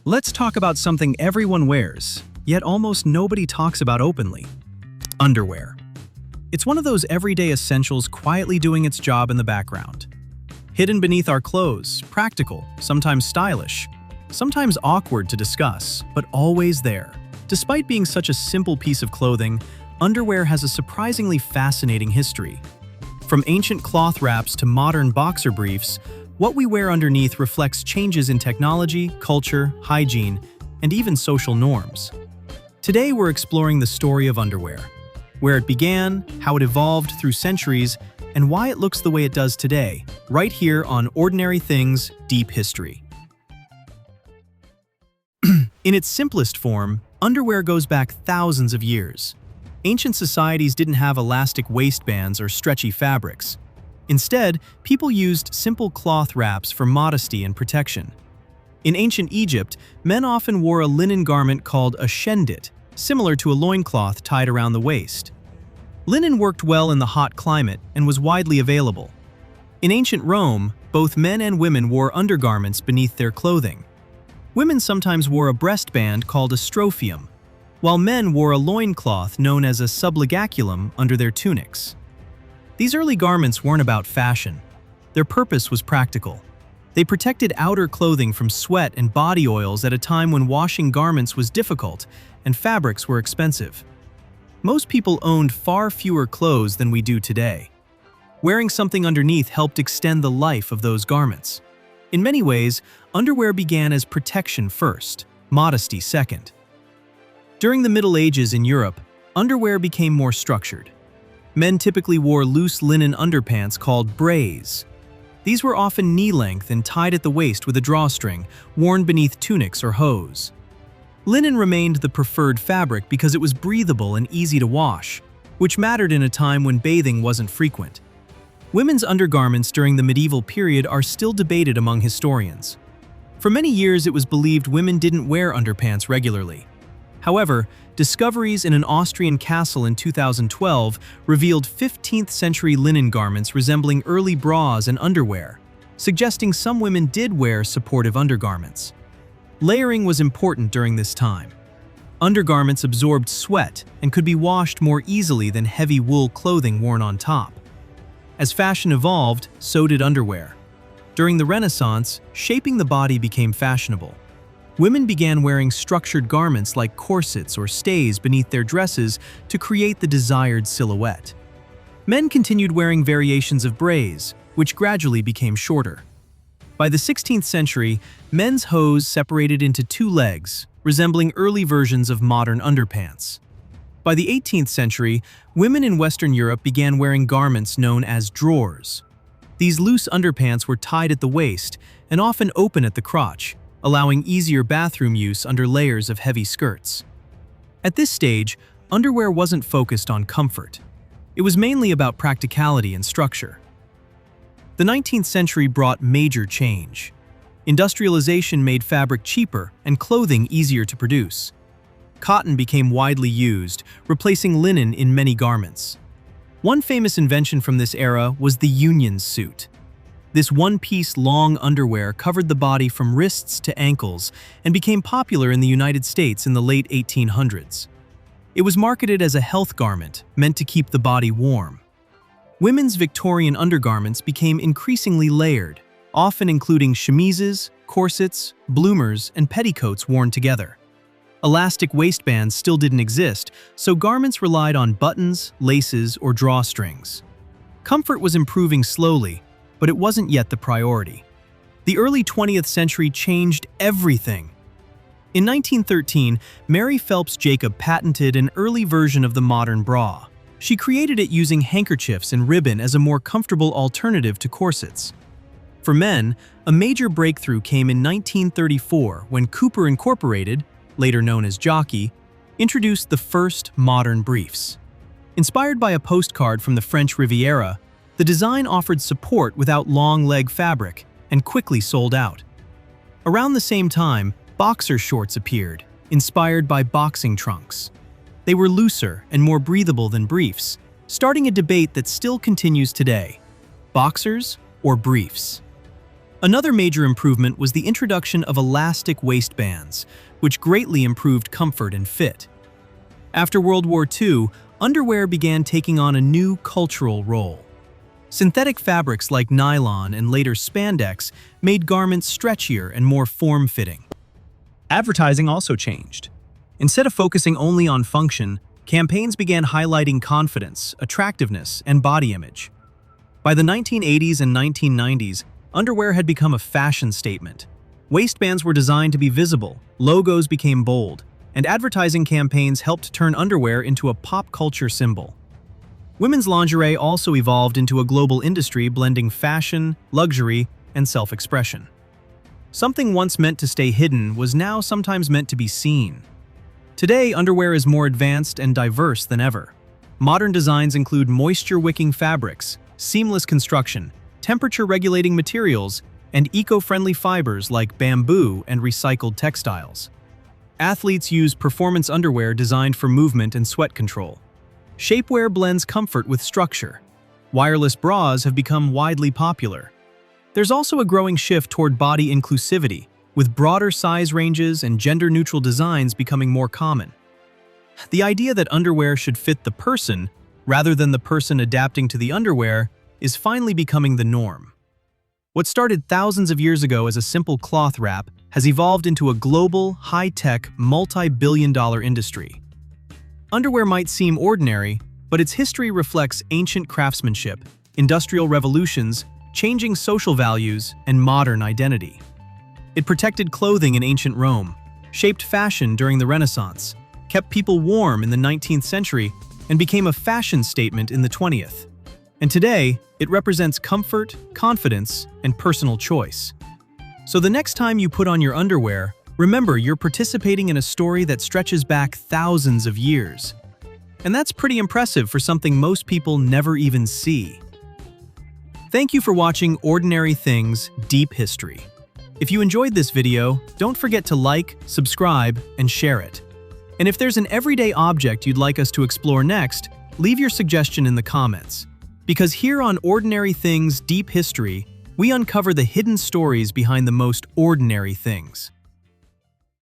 Let's talk about something everyone wears, yet almost nobody talks about openly. Underwear. It's one of those everyday essentials quietly doing its job in the background. Hidden beneath our clothes, practical, sometimes stylish, sometimes awkward to discuss, but always there. Despite being such a simple piece of clothing, underwear has a surprisingly fascinating history. From ancient cloth wraps to modern boxer briefs, what we wear underneath reflects changes in technology, culture, hygiene, and even social norms. Today we're exploring the story of underwear, where it began, how it evolved through centuries, and why it looks the way it does today, right here on Ordinary Things, Deep History. In its simplest form, underwear goes back thousands of years. Ancient societies didn't have elastic waistbands or stretchy fabrics. Instead, people used simple cloth wraps for modesty and protection. In ancient Egypt, men often wore a linen garment called a shendit, similar to a loincloth tied around the waist. Linen worked well in the hot climate and was widely available. In ancient Rome, both men and women wore undergarments beneath their clothing. Women sometimes wore a breastband called a strophium, while men wore a loincloth known as a subligaculum under their tunics. These early garments weren't about fashion. Their purpose was practical. They protected outer clothing from sweat and body oils at a time when washing garments was difficult and fabrics were expensive. Most people owned far fewer clothes than we do today. Wearing something underneath helped extend the life of those garments. In many ways, underwear began as protection first, modesty second. During the Middle Ages in Europe, underwear became more structured. Men typically wore loose linen underpants called braies. These were often knee-length and tied at the waist with a drawstring, worn beneath tunics or hose. Linen remained the preferred fabric because it was breathable and easy to wash, which mattered in a time when bathing wasn't frequent. Women's undergarments during the medieval period are still debated among historians. For many years, it was believed women didn't wear underpants regularly. However, discoveries in an Austrian castle in 2012 revealed 15th-century linen garments resembling early bras and underwear, suggesting some women did wear supportive undergarments. Layering was important during this time. Undergarments absorbed sweat and could be washed more easily than heavy wool clothing worn on top. As fashion evolved, so did underwear. During the Renaissance, shaping the body became fashionable. Women began wearing structured garments like corsets or stays beneath their dresses to create the desired silhouette. Men continued wearing variations of braies, which gradually became shorter. By the 16th century, men's hose separated into two legs, resembling early versions of modern underpants. By the 18th century, women in Western Europe began wearing garments known as drawers. These loose underpants were tied at the waist and often open at the crotch, allowing easier bathroom use under layers of heavy skirts. At this stage, underwear wasn't focused on comfort. It was mainly about practicality and structure. The 19th century brought major change. Industrialization made fabric cheaper and clothing easier to produce. Cotton became widely used, replacing linen in many garments. One famous invention from this era was the union suit. This one-piece long underwear covered the body from wrists to ankles and became popular in the United States in the late 1800s. It was marketed as a health garment, meant to keep the body warm. Women's Victorian undergarments became increasingly layered, often including chemises, corsets, bloomers, and petticoats worn together. Elastic waistbands still didn't exist, so garments relied on buttons, laces, or drawstrings. Comfort was improving slowly, but it wasn't yet the priority. The early 20th century changed everything. In 1913, Mary Phelps Jacob patented an early version of the modern bra. She created it using handkerchiefs and ribbon as a more comfortable alternative to corsets. For men, a major breakthrough came in 1934 when Cooper Incorporated, later known as Jockey, introduced the first modern briefs. Inspired by a postcard from the French Riviera, the design offered support without long leg fabric and quickly sold out. Around the same time, boxer shorts appeared, inspired by boxing trunks. They were looser and more breathable than briefs, starting a debate that still continues today: boxers or briefs? Another major improvement was the introduction of elastic waistbands, which greatly improved comfort and fit. After World War II, underwear began taking on a new cultural role. Synthetic fabrics like nylon and later spandex made garments stretchier and more form-fitting. Advertising also changed. Instead of focusing only on function, campaigns began highlighting confidence, attractiveness, and body image. By the 1980s and 1990s, underwear had become a fashion statement. Waistbands were designed to be visible, logos became bold, and advertising campaigns helped turn underwear into a pop culture symbol. Women's lingerie also evolved into a global industry blending fashion, luxury, and self-expression. Something once meant to stay hidden was now sometimes meant to be seen. Today, underwear is more advanced and diverse than ever. Modern designs include moisture-wicking fabrics, seamless construction, temperature-regulating materials, and eco-friendly fibers like bamboo and recycled textiles. Athletes use performance underwear designed for movement and sweat control. Shapewear blends comfort with structure. Wireless bras have become widely popular. There's also a growing shift toward body inclusivity, with broader size ranges and gender-neutral designs becoming more common. The idea that underwear should fit the person, rather than the person adapting to the underwear, is finally becoming the norm. What started thousands of years ago as a simple cloth wrap has evolved into a global, high-tech, multi-billion-dollar industry. Underwear might seem ordinary, but its history reflects ancient craftsmanship, industrial revolutions, changing social values, and modern identity. It protected clothing in ancient Rome, shaped fashion during the Renaissance, kept people warm in the 19th century, and became a fashion statement in the 20th. And today, it represents comfort, confidence, and personal choice. So the next time you put on your underwear, remember you're participating in a story that stretches back thousands of years. And that's pretty impressive for something most people never even see. Thank you for watching Ordinary Things Deep History. If you enjoyed this video, don't forget to like, subscribe, and share it. And if there's an everyday object you'd like us to explore next, leave your suggestion in the comments. Because here on Ordinary Things Deep History, we uncover the hidden stories behind the most ordinary things.